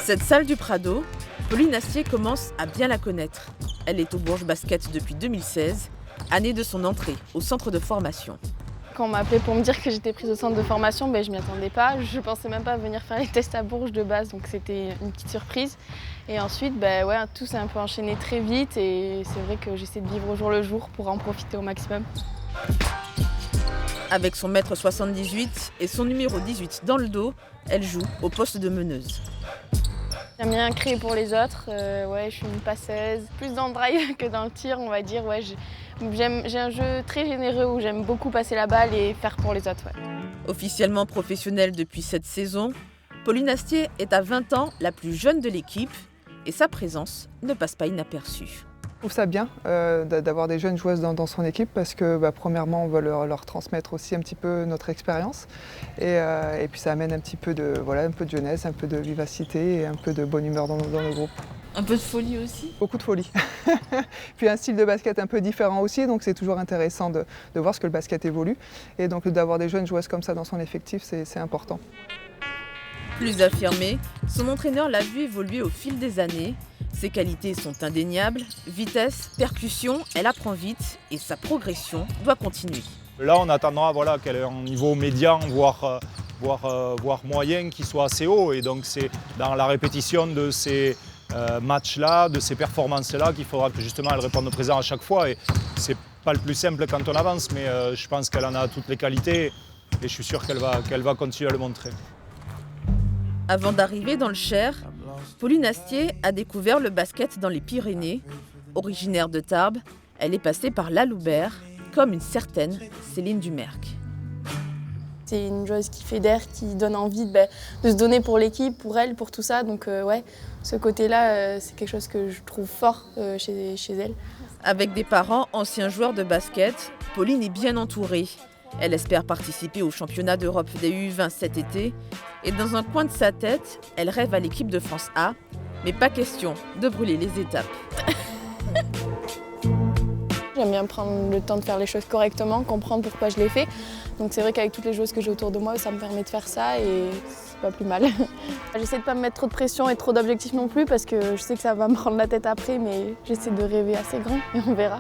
Cette salle du Prado, Pauline Astier commence à bien la connaître. Elle est au Bourges Basket depuis 2016, année de son entrée au centre de formation. Quand on m'a appelé pour me dire que j'étais prise au centre de formation, je m'y attendais pas. Je pensais même pas venir faire les tests à Bourges de base, donc c'était une petite surprise. Et ensuite, tout s'est un peu enchaîné très vite et c'est vrai que j'essaie de vivre au jour le jour pour en profiter au maximum. Avec son 1,78 m et son numéro 18 dans le dos, elle joue au poste de meneuse. J'aime bien créer pour les autres, je suis une passeuse, plus dans le drive que dans le tir, on va dire. J'ai un jeu très généreux où j'aime beaucoup passer la balle et faire pour les autres. Ouais. Officiellement professionnelle depuis cette saison, Pauline Astier est à 20 ans la plus jeune de l'équipe et sa présence ne passe pas inaperçue. Je trouve ça bien d'avoir des jeunes joueuses dans son équipe parce que premièrement on veut leur transmettre aussi un petit peu notre expérience et puis ça amène un petit peu de jeunesse, un peu de vivacité et un peu de bonne humeur dans le groupe. Un peu de folie aussi? Beaucoup de folie. Puis un style de basket un peu différent aussi, donc c'est toujours intéressant de voir ce que le basket évolue et donc d'avoir des jeunes joueuses comme ça dans son effectif, c'est important. Plus affirmée, son entraîneur l'a vu évoluer au fil des années. Ses qualités sont indéniables, vitesse, percussion, elle apprend vite et sa progression doit continuer. Là, on attendra qu'elle ait un niveau médian, voire moyen qui soit assez haut. Et donc c'est dans la répétition de ces matchs-là, de ces performances-là, qu'il faudra que justement elle réponde présent à chaque fois. Et c'est pas le plus simple quand on avance, mais je pense qu'elle en a toutes les qualités et je suis sûr qu'elle va continuer à le montrer. Avant d'arriver dans le Cher, Pauline Astier a découvert le basket dans les Pyrénées. Originaire de Tarbes, elle est passée par l'Aloubert, comme une certaine Céline Dumerc. C'est une joueuse qui fédère, qui donne envie de se donner pour l'équipe, pour elle, pour tout ça. Donc ce côté-là, c'est quelque chose que je trouve fort chez elle. Avec des parents anciens joueurs de basket, Pauline est bien entourée. Elle espère participer au championnat d'Europe des U20 cet été. Et dans un coin de sa tête, elle rêve à l'équipe de France A. Mais pas question de brûler les étapes. J'aime bien prendre le temps de faire les choses correctement, comprendre pourquoi je les fais. Donc c'est vrai qu'avec toutes les joueuses que j'ai autour de moi, ça me permet de faire ça et c'est pas plus mal. J'essaie de ne pas me mettre trop de pression et trop d'objectifs non plus parce que je sais que ça va me prendre la tête après, mais j'essaie de rêver assez grand et on verra.